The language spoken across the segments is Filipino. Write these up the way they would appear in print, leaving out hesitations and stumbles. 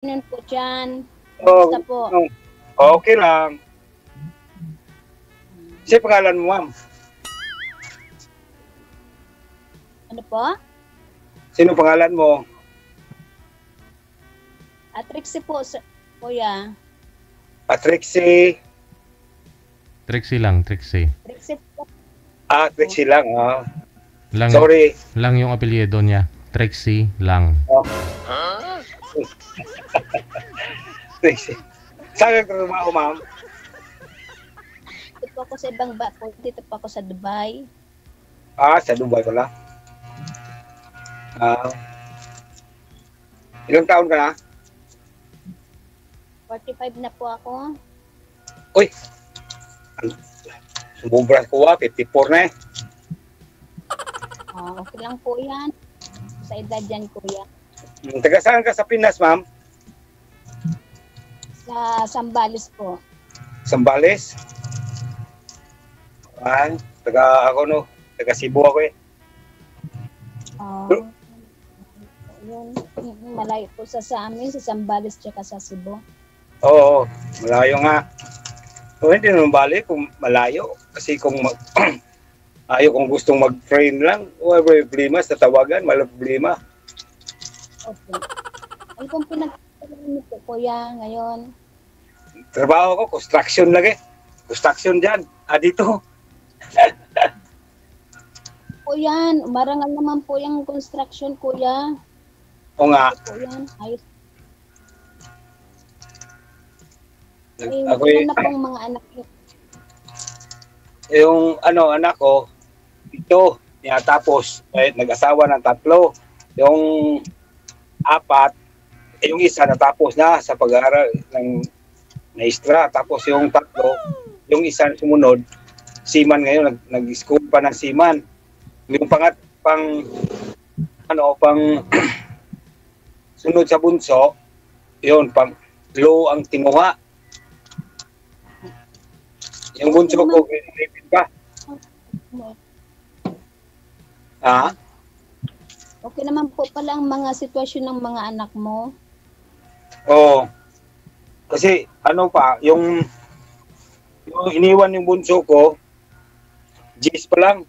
afternoon po dyan. Oh, Kumusta po? okay lang. Kasi pangalan mo, ma'am? Ano po? Sino pangalan mo? Trixie po, kuya. Trixie. Trixie lang, Trixie. Trixie po. Trixie lang. Lang, Sorry. lang yung apelyido niya. Trixie lang. Trixie. Saan ka trabaho, ma'am? Dito po ako sa ibang po. Dito po ako sa Dubai. Sa Dubai pala. Ilang taon ka na? 45 na po ako. Uy! Sumubras ko 54 na eh. Okay lang po yan. Sa edad yan, kuya. Taga saan ka sa Pinas, ma'am? Sa Sambales po. Sambales? Taga Cebu ako eh. Yun, malayo po sa amin, sa Sambales tsaka sa Cebu. Oo, malayo nga. Hindi naman balik kung malayo. Kasi kung ayaw kung gustong mag-train lang, may problema sa tawagan, may problema. Okay. Ano pong pinag-train niyo po, kuya, ngayon? Trabaho ko, construction lagi. Construction dyan. Dito. Po yan, marangal naman po yung construction, kuya. O nga. Po yan, ayos. Ako Na pong mga anak niyo. Yung anak ko, ito, tapos nag-asawa ng 3. Yung 4, yung isa natapos na sa pag-aaral ng maestra. Tapos yung 3, yung isa sumunod, seaman ngayon, nag-school pa ng seaman. Yung pang sunod sa bunso, yun, pang law ang tinuha. Yung bunso ko, grade 11 pa. Okay naman po pala ang mga sitwasyon ng mga anak mo. Oo. Kasi yung iniwan yung bunso ko, G's pa lang.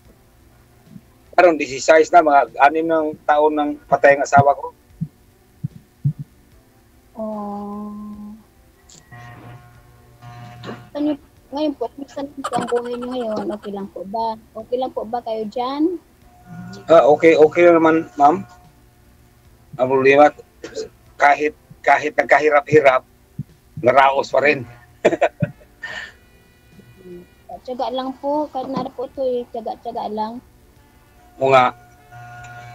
Parang 16 na, mga 6 ng taon ng patay ang asawa ko. Ngayon po, kumusta naman po ang buhay niyo ngayon? Okay lang po ba? Okay lang po ba kayo dyan? Okay lang naman, ma'am. Ang problema, kahit nagkahirap-hirap, naraos pa rin. Tiyaga lang po, kahit na po ito tiyaga lang. O nga.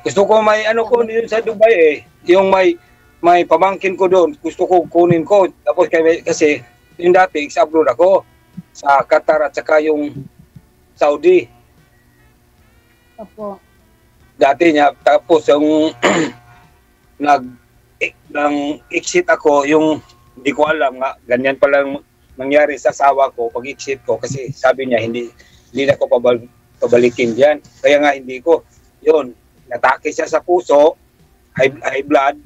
Gusto ko may ko yun sa Dubai eh. Yung may pamangkin ko doon, gusto ko kunin ko. Tapos kasi yung dati, abroad ako sa Qatar at saka yung Saudi. Opo. Dati niya, tapos yung nag-exit ako, yung hindi ko alam nga, ganyan palang nangyari sa asawa ko pag-exit ko kasi sabi niya hindi na ako pabalikin diyan. Kaya nga hindi ko. Yun, natake siya sa puso, high blood,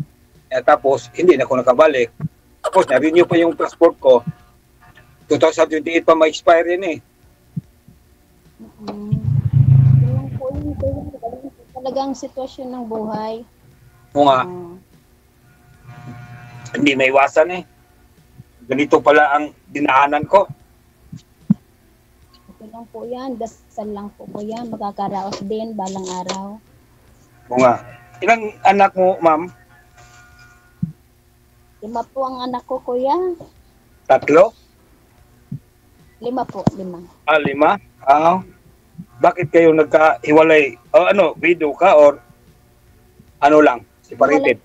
tapos hindi na ako nakabalik. Tapos na-renew pa yung passport ko. 2028 pa ma-expire yun eh. Talagang sitwasyon ng buhay. O nga. Hindi may iwasan eh. Ganito pala ang dinaanan ko. Okay lang po yan. Dasal lang po yan. Makakaraos din balang araw. O nga. Ilang anak mo, ma'am? 5 po ang anak ko, kuya. 3? 5 po, 5. 5? Bakit kayo nagkahiwalay? Widow ka or lang? Separated?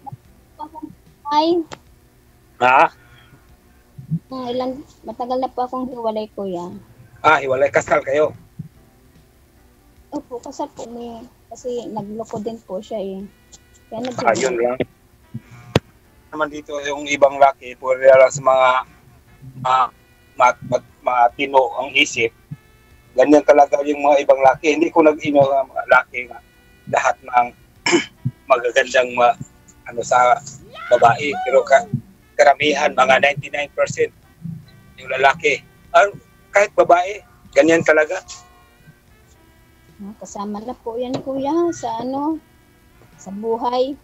Ay, matagal na po akong hiwalay, kuya. Hiwalay. Kasal kayo? Opo, kasal po niya. Kasi nagloko din po siya eh. Kaya Yun lang. Naman dito yung ibang laki, pwede lang sa mga matino ang isip. Ganyan talaga yung mga ibang laki. Hindi ko nag-ino ang mga laki nga. Lahat ng magagandang sa babae. Pero karamihan, mga 99% yung lalaki. Kahit babae, ganyan talaga. Kasama na po yan, kuya, sa ano, sa buhay.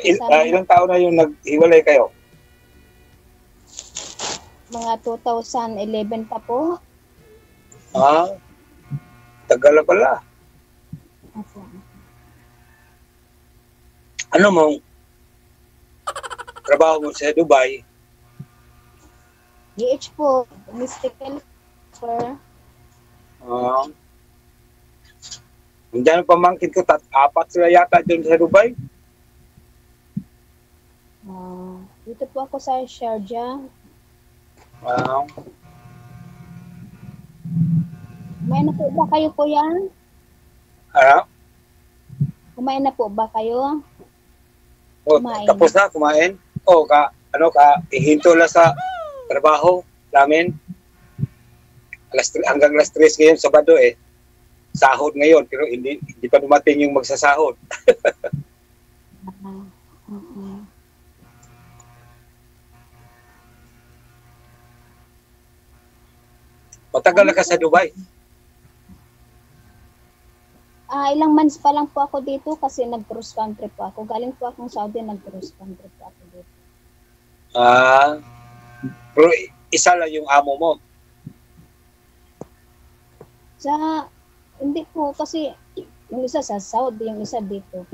Ilang taon na yung naghiwalay kayo? Mga 2011 pa po. Tagal na pala. Opo. Ano mo, trabaho mo sa Dubai? DH po, mystical for Hindi na pamangkin ko, 4 sila yata dun sa Dubai. dito po ako sa Sharjah. Kumain na po ba kayo, kuya? Kumain na po ba kayo? Kumain. Tapos na kumain? Ihinto lang sa trabaho namin. Hanggang alas 3 ngayon, Sabado Sahod ngayon, pero hindi pa dumating yung magsasahod. Matagal na ka sa Dubai? Ilang months pa lang po ako dito kasi nag-cross country po ako. Galing po akong Saudi, nag-cross country po ako dito. Pero isa lang yung amo mo? Hindi po kasi yung isa sa Saudi, yung isa dito.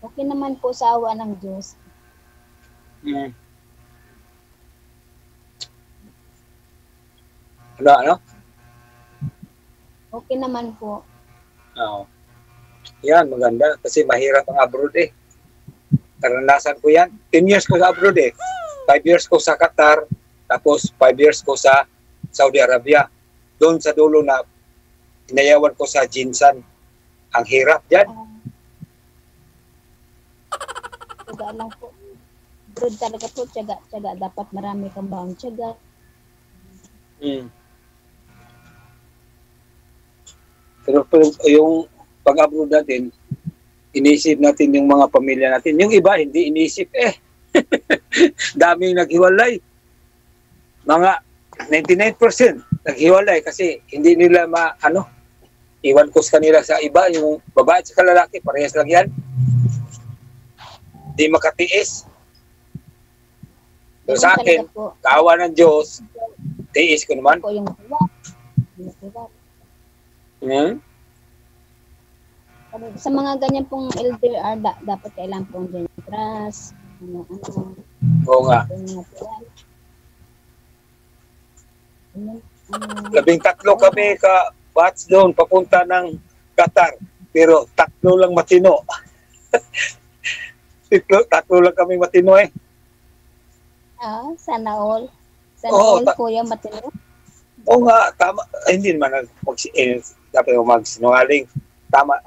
Okay naman po sa awa ng Diyos. Ano? Okay naman po. Yan, maganda. Kasi mahirap ang abroad Karanasan ko yan. 10 years ko sa abroad 5 years ko sa Qatar, tapos 5 years ko sa Saudi Arabia. Doon sa dulo na inayawan ko sa Jinsan. Ang hirap dyan. Tiyaga lang po. Abroad talaga po, tiyaga. Dapat marami kang baong tiyaga. Pero yung pag-abroad natin, inisip natin yung mga pamilya natin. Yung iba, hindi inisip daming naghiwalay. Mga 99% naghiwalay kasi hindi nila iwan ko sa kanila sa iba, yung babae at sa lalaki, parehas lang yan. Di makatiis. Pero sa akin, kaawa ng Diyos, tiis ko naman. Yung sa mga ganyan pong LDR, dapat kailangan pong dyan trust. Oo nga. 13 kami ka-batch doon, papunta ng Qatar. Pero 3 lang matino. 3 lang kami matino Sana all. Sana all, kuya, matino. Oo nga, tama. Hindi naman dapat magsinungaling. Tama,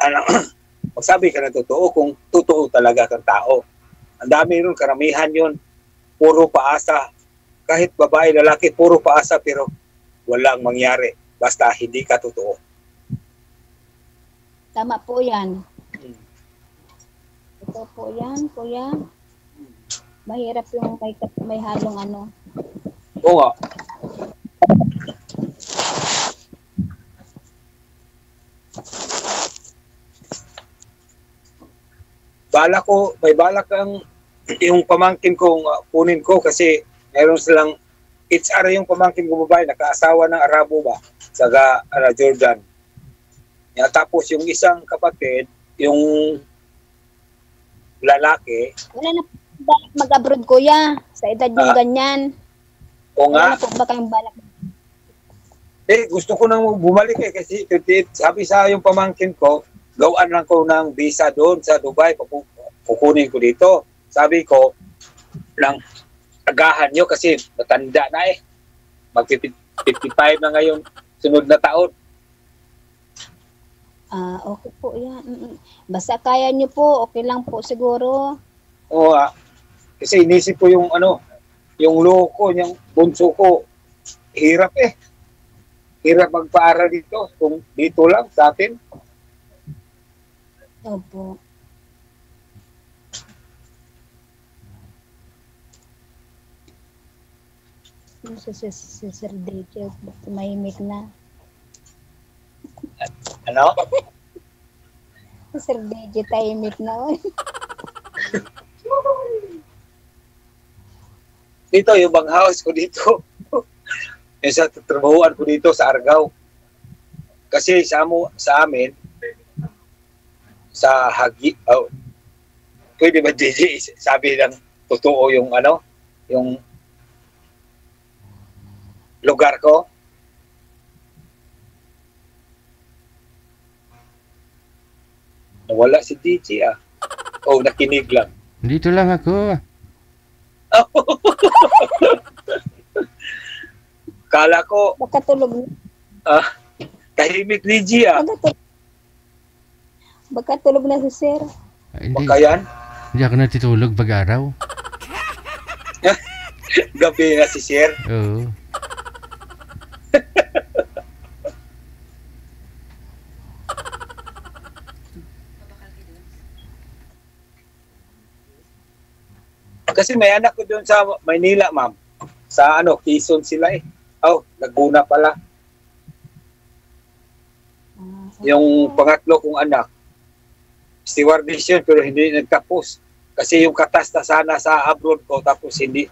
magsabi ka ng totoo kung totoo talaga kang tao. Ang dami rin, karamihan yun. Puro paasa. Kahit babae, lalaki, puro paasa pero walang mangyari. Basta hindi ka totoo. Tama po yan. Ito po yan, kuya. Mahirap yung may halong Oo nga. May balak ang yung pamangkin kong kunin ko kasi meron silang HR yung pamangkin ko babae, nakaasawa ng Arabo ba sa Jordan. Tapos yung isang kapatid, yung lalaki. Wala na balak mag-abroad, kuya, sa edad yung ganyan. O nga. Wala na po ba kayong balak? Gusto ko nang bumalik kasi sabi sa yung pamangkin ko, gawaan lang ko ng visa doon sa Dubai, kukunin ko dito. Sabi ko, lang agahan nyo kasi matanda na mag-55 na ngayon, sunod na taon. Okay po yan. Basta kaya nyo po, okay lang po siguro. Oo kasi inisip ko yung yung loko, yung bunso ko, hirap hirap magpaaral dito kung dito lang sa atin. Opo. Si Sir DJ, tumahimik na. Ano? Si Sir DJ, tahimik na. Oy. Dito, yung bang house ko dito. Yung sa trabahuan ko dito sa Argao. Kasi sa amin, sa Hagi, pwede ba JJ, sabi ng totoo yung ano, yung lugar ko? Nawala si DJ ah. Oh, nakinig lang. Dito lang ako. Kala ko, Baka tulog na. tahimik ni G ah. Baka tulog na si Sir. Ay, hindi. Baka yan, Hindi ako natutulog pag-araw. gabi na si Sir. Oo. Kasi may anak ko doon sa Maynila, ma'am. Sa ano, Quezon sila eh. Oh, Laguna pala. Yung pangatlo kong anak, stewardess yun, pero hindi nagtapos. Kasi yung katas na sana sa abroad ko, tapos hindi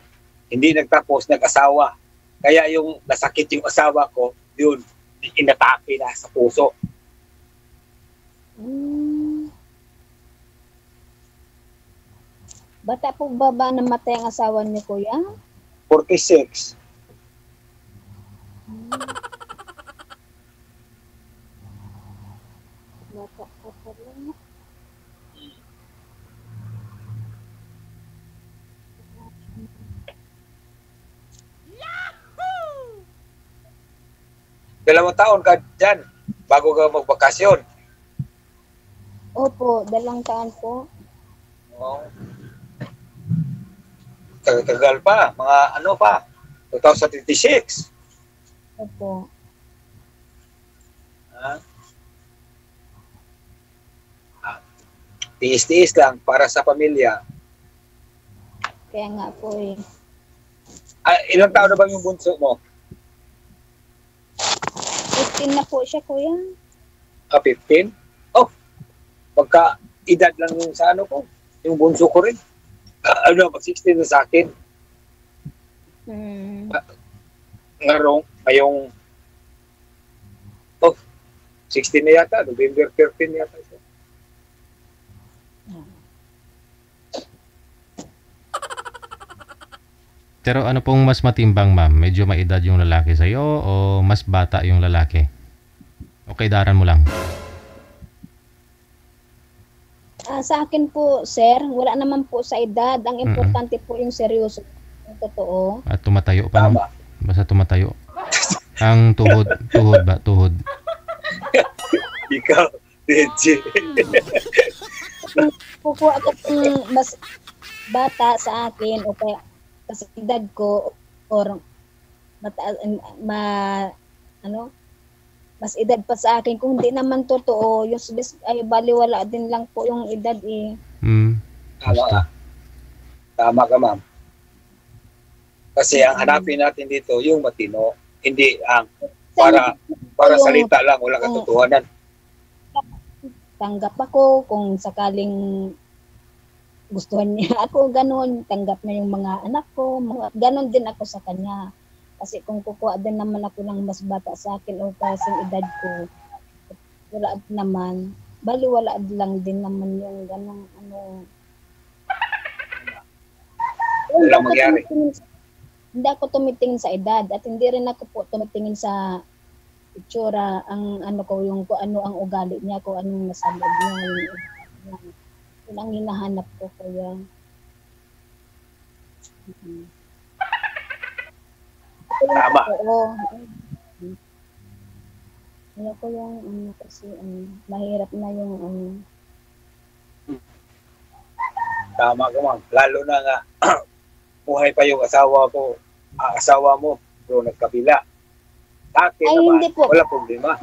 nagtapos, nag-asawa. Kaya yung nasakit yung asawa ko, yun, inatake na sa puso. Bata po ba namatay ang asawa niyo, kuya? 46. Bata pa pala. Dalawang taon ka dyan, bago ka magbakasyon. Opo, 2 taon po. Oh. Tagal pa, mga ano pa, 2026. Opo. Ah. Tiis-tiis lang para sa pamilya. Kaya nga po eh. Ilang taon na ba yung bunso mo? 15 na po siya, kuya. 15? Oh, pagka edad lang yung sa ano ko, yung bunso ko rin. Mag 16 na sa akin. Ngayong 16 na yata, November 13 yata siya. Pero ano pong mas matimbang, ma'am? Medyo maedad yung lalaki sa'yo o mas bata yung lalaki? Okay, daran mo lang. Sa akin po, sir, wala naman po sa edad. Ang importante po yung seryoso. Yung totoo. At tumatayo pa, no? Tama. Basta tumatayo. Ang tuhod ba? Tuhod. Ikaw, DJ. Kukuha ako kung mas bata sa akin o kaya sa edad ko or mas edad pa sa akin. Kung hindi naman totoo, yung ay baliwala din lang po yung edad eh. Tama ka. Tama ka, ma'am. Kasi ang hanapin natin dito, yung matino. Hindi ang para salita lang, walang katotohanan. Tanggap ako kung sakaling gustuhan niya ako, ganun. Tanggap na yung mga anak ko. Ganun din ako sa kanya. Kasi kung kukuha din naman ako ng mas bata sa akin o kasing edad ko, wala naman. Baliwala lang din naman yung ganun Walang mangyari. Hindi ako tumitingin sa edad at hindi rin ako po tumitingin sa itsura, ang kung ano ang ugali niya, kung anong nasa loob niya. Yun ang hinahanap ko, kuya. Tama. Oo. Kaya ko yung kasi mahirap na yung Tama ka, ma'am. Lalo na nga, buhay pa yung asawa mo, pero nagkabila. Sa akin Ay, naman, hindi po. wala problema.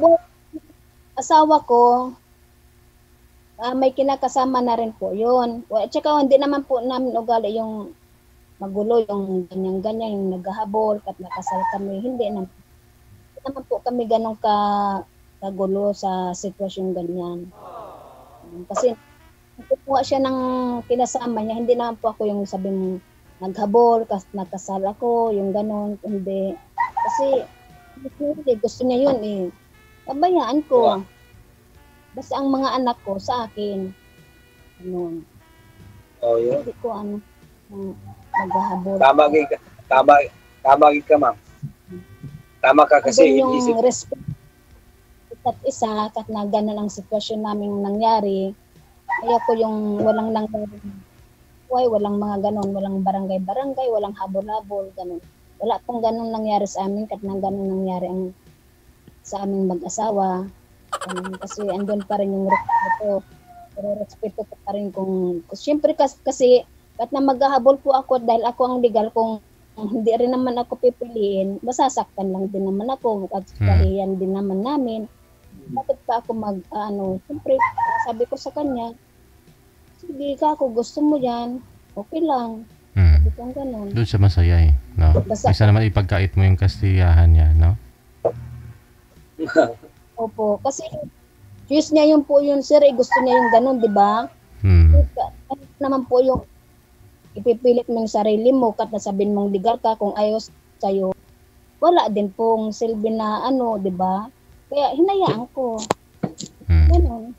Asawa ko, may kinakasama na rin po yun. At saka hindi naman po namin ugali yung magulo, yung ganyan-ganyan, yung naghahabol, kat nakasal kami. Hindi naman po kami ganun kagulo sa sitwasyon ganyan. Kasi kukuha siya ng kinasama niya, hindi naman po ako yung sabing naghabol, nakasal ako, yung ganun, hindi. Kasi gusto niya yun eh. Pabayaan ko. Basta ang mga anak ko sa akin. Ganun. Oh, yun. Hindi ko naghahabol. Tama ka, ma'am. Tama ka kasi Andun inisip. yung respect at isa, kat na ganun ang sitwasyon namin nangyari. Ayoko yung walang nangyari. Walang mga ganun, walang barangay-barangay, walang habol-habol, ganun. Wala pong ganun nangyari sa amin, kat na ganun nangyari sa aming mag-asawa. Kasi andun pa rin yung respeto. Pero respeto ko pa rin siyempre kasi kat na maghahabol po ako dahil ako ang legal, kung hindi rin naman ako pipiliin, masasaktan lang din naman ako at kahiyan din naman namin. Bakit pa ako siyempre sabi ko sa kanya, sige ka, kung gusto mo yan, okay lang. Sabi ko ganun. Doon siya masaya eh. No? Isa naman ipagkait mo yung kastiyahan niya, no? Opo, kasi choice niya yun po yun, sir, gusto niya yung ganun, di ba? Ano naman po yung ipipilit mong sarili mo, kat nasabihin mong legal ka, kung ayaw sa'yo, wala din pong silbi na di ba? Kaya hinayaan ko. Ganun.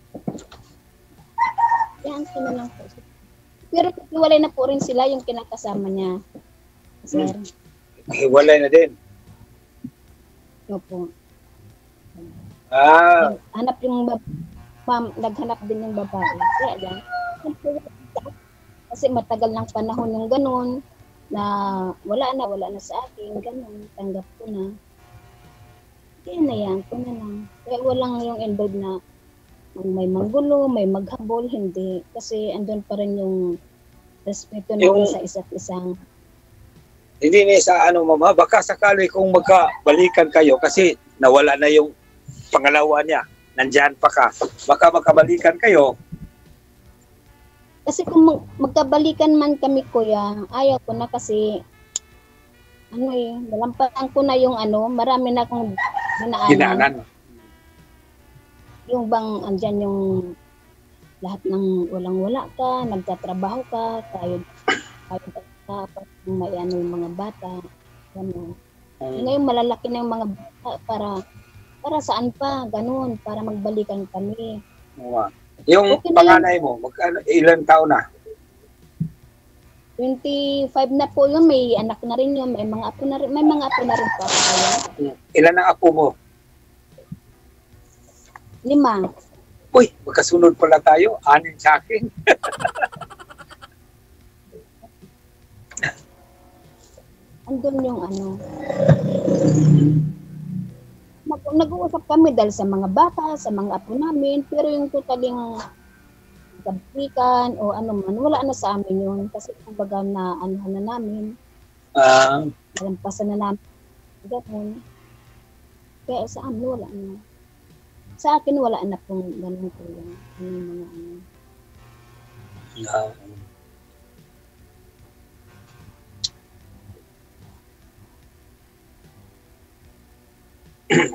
Hinayaan ko na lang po. Pero hiwalay na po rin sila yung kinakasama niya, sir. Hiwalay na din. Opo. Hanap yung naghanap din yung babae. Kaya yan. Kasi matagal ng panahon yung ganun na wala na sa akin, ganun, tanggap ko na. Kaya nayan ko na lang. Kaya walang yung involved na may manggulo, may maghabol, hindi. Kasi andun pa rin yung respeto natin sa isa't isang. Hindi ni sa mama, baka sakali kung magkabalikan kayo kasi nawala na yung pangalawa niya, nandyan pa ka, baka magkabalikan kayo. Kasi kung magkabalikan man kami, kuya, ayaw ko na kasi nalampasan ko na yung marami na akong dinaanan. Yung bang andyan yung lahat ng walang-wala ka, nagtatrabaho ka, kayod ka, may yung mga bata. Ngayon malalaki na yung mga bata, para saan pa, ganun, para magbalikan kami. Yung okay panganay mo, ilang taon na? 25 na po yun, may anak na rin yun, may mga apo na rin po ako. Ilan ang apo mo? 5. Uy, magkasunod pala tayo, 6 sa akin. Andun yung nag-uusap kami dahil sa mga bata, sa mga apo namin, pero yung totaling kablikan o man, wala na sa amin yun. Kasi kumbaga na na namin, nalampasan na namin. Ganun. Kaya sa amin, wala na. Sa akin, wala na pong ganun po yan.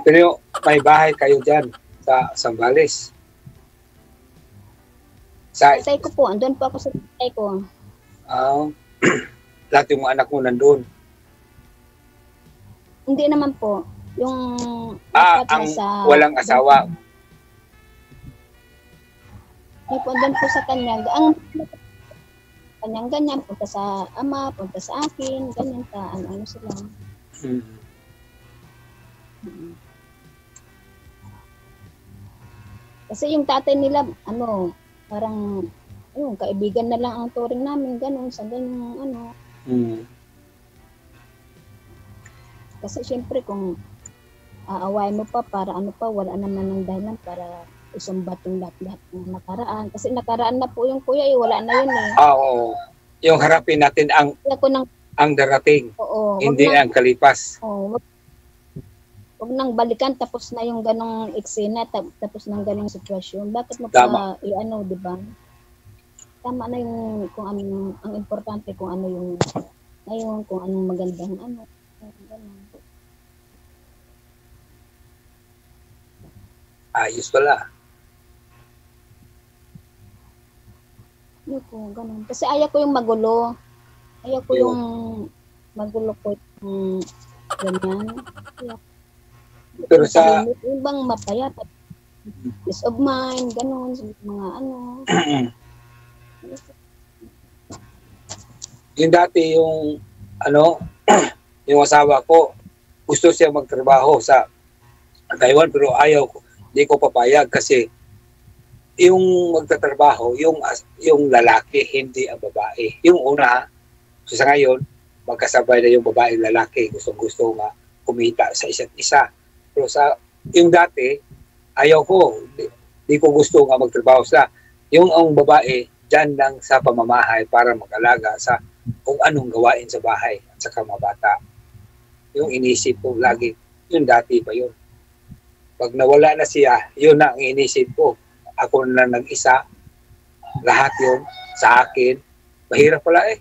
Pero may bahay kayo dyan sa Zambales. Tatay ko po, andun po ako sa tatay ko. Lahat yung mga anak mo nandun. Hindi naman po. Yung walang asawa. Hindi po, andun po sa kanya. Ang kanyang ganyan, punta sa ama, punta sa akin, ganyan ka, ano sila. Kasi yung tatay nila, parang, kaibigan na lang ang turing namin, ganun, sa ganun, Kasi syempre kung aaway mo pa, para wala naman ng dahilan para isumbat yung lahat ng nakaraan. Kasi nakaraan na po yung kuya, wala na yun eh. Oo. Yung harapin natin ang darating, Oo, hindi ang kalipas. Oo. Huwag nang balikan tapos na yung ganong eksena, tapos ng ganong sitwasyon. Bakit mo Tama. pa i-ano, di ba? Tama na yung kung ano, ang importante kung ano yung ngayon, kung anong magandang ano. Ganun. Ayos pala. Yun ko, ganun. Kasi ayaw ko yung magulo. Ayaw ko Yun. yung magulo ko yung ganyan. Pero sa Yung bang mapayat, peace of mind, ganun, sa mga ano. yung dati yung ano yung asawa ko gusto siya magtrabaho sa Taiwan pero ayaw ko, hindi ko papayag kasi yung magtatrabaho yung lalaki hindi ang babae. Yung una so sa ngayon magkasabay na yung babae at lalaki gusto nga kumita sa isa't isa. Pero sa yung dati ayaw ko, di ko gusto nga magtrabaho sa yung ang babae dyan lang sa pamamahay para mag-alaga sa kung anong gawain sa bahay at saka mga bata. Yung inisip ko lagi, yung dati pa yun. Pag nawala na siya, yun na ang inisip ko. Ako na nag-isa, lahat yun sa akin. Mahirap pala eh.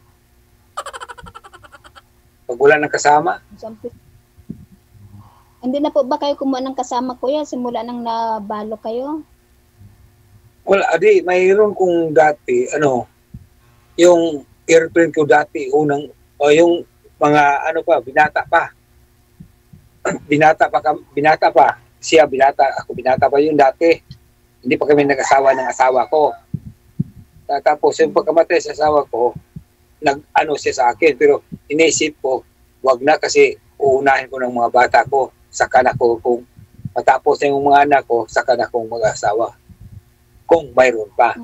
Pag wala nang kasama, Hindi na po ba kayo kumuha ng kasama, kuya? Simula nang nabalo kayo? wala, adi, mayroon kong dati, yung airplane ko dati, yung mga, binata pa. binata pa. Siya, ako binata pa yun dati. Hindi pa kami nag-asawa ng asawa ko. Tapos, yung pagkamatay sa asawa ko, siya sa akin. Pero, inisip ko, wag na kasi uunahin ko ng mga bata ko. Saka na ko, kung matapos na yung mga anak ko, saka na kong mag-asawa. Kung mayroon pa.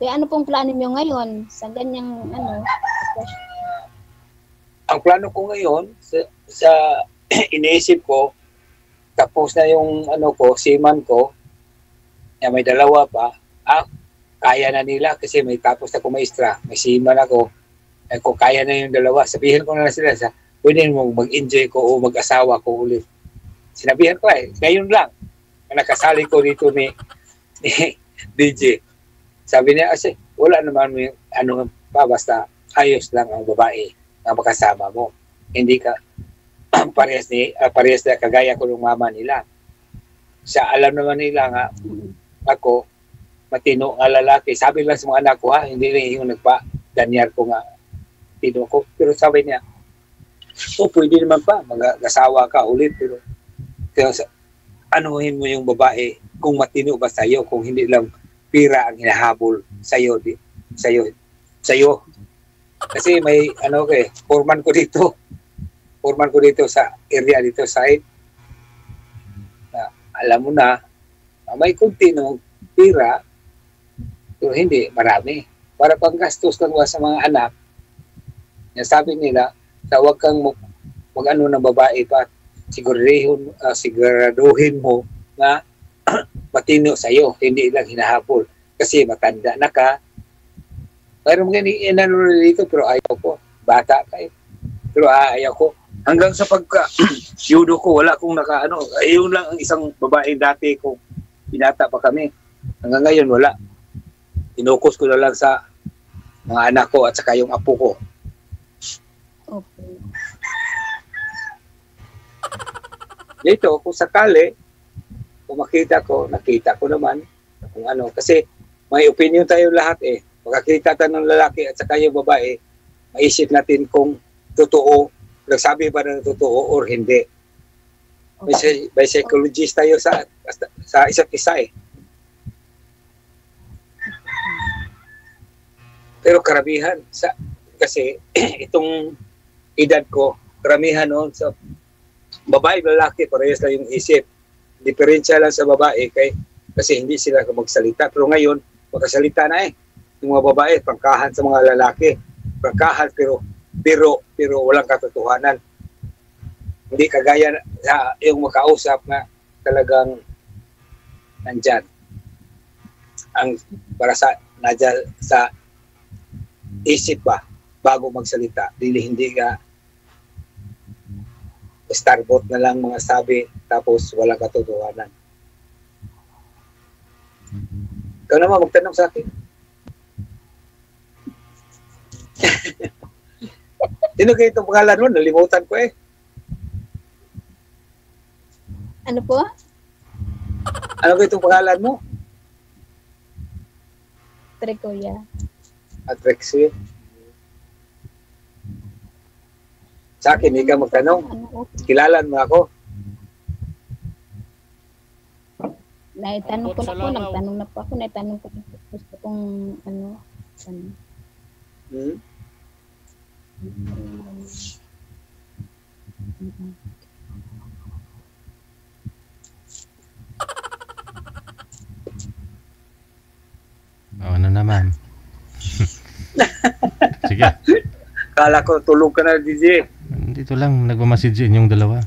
Kaya ano pong plano nyo ngayon sa ganyang sitwasyon? Ang plano ko ngayon, sa iniisip ko, tapos na yung seaman ko, na may dalawa pa, kaya na nila kasi may tapos na ko maestra, may seaman ako, kung kaya na yung dalawa, sabihin ko na sila pwede mo mag-enjoy ko o mag-asawa ko ulit. Sinabihan ko ngayon lang, nakasali ko dito ni DJ. Sabi niya, wala naman basta ayos lang ang babae na makasama mo. Hindi ka parehas na kagaya ko ng mama nila. Alam naman nila nga, ako, matino nga lalaki. Sabi lang sa mga anak ko, hindi rin yung nagpa-danyar ko nga, tino ko. Pero sabi niya, pwede naman pa, mag-asawa ka ulit. Pero anuhin mo yung babae kung matino ba sa'yo, kung hindi lang pira ang hinahabol sa'yo. Kasi may foreman ko dito sa area dito side. Alam mo na, may kunti ng pira, pero hindi marami. Para panggastos lang sa mga anak. Sabi nila, huwag kang mag-ano ng babae pa, siguraduhin mo na matino sa'yo, hindi lang hinahabol. Kasi matanda na ka. Mayroon dito, pero ayaw ko. Bata ka eh. Pero ayaw ko. Hanggang sa judo ko, wala akong ayun lang ang isang babae dati kung binata pa kami. Hanggang ngayon, wala. Tinukos ko na lang sa mga anak ko at saka yung apo ko. Okay. Dito, kung sakali, kung nakita ko naman kung kasi may opinion tayo lahat eh. Makakita tayo ng lalaki at saka yung babae, maisip natin kung totoo, nagsabi ba na totoo or hindi. Okay. May psychologist tayo sa isa't isa eh. Pero karamihan, kasi itong edad ko, karamihan noon sa babae lalaki, parehas lang yung isip. Diferensya lang sa babae kasi hindi sila magsalita. Pero ngayon, magkasalita na eh. Yung mga babae, prangkahan sa mga lalaki. Prangkahan pero walang katotohanan. Hindi kagaya sa yung makausap na talagang nandyan. Ang para nadyan sa isip ba bago magsalita. Hindi ka Starboat na lang mga sabi, tapos walang katotohanan. Ikaw naman, magtanong sa akin. Sino kayo itong pangalan mo? Nalimutan ko eh. Ano po? Ano kayo itong pangalan mo? Trikuya. Atrexie. Sa akin, hindi ka magtanong. Ano, Kilalan mo ako. naitanong ko na po, nagtanong na po ako, naitanong ko na po. Gusto kong, ano. Hmm? Ano naman? Sige. Kala ko tulog ka na, DJ. Dito lang, nagmamasid yung dalawa.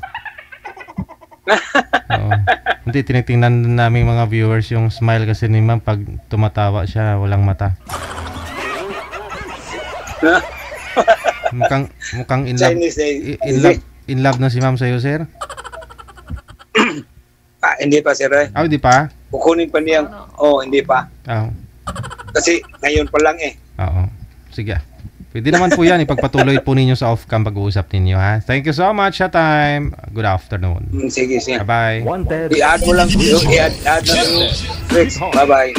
Oo. Hindi, tinitingnan namin mga viewers yung smile kasi ni ma'am pag tumatawa siya, walang mata. Mukhang in love, Chinese in love na si ma'am sa'yo, sir? Hindi pa, sir. Ah, hindi pa? Kukunin pa niya. Hindi pa. Oo. Kasi ngayon pa lang eh. Oo. Sige. Pwede naman po yan. Ipagpatuloy po ninyo sa off-cam pag-uusap ninyo, ha? Thank you so much sa time. Good afternoon. Sige, sige. Bye-bye. I-add mo lang. I-add na lang. Bye-bye.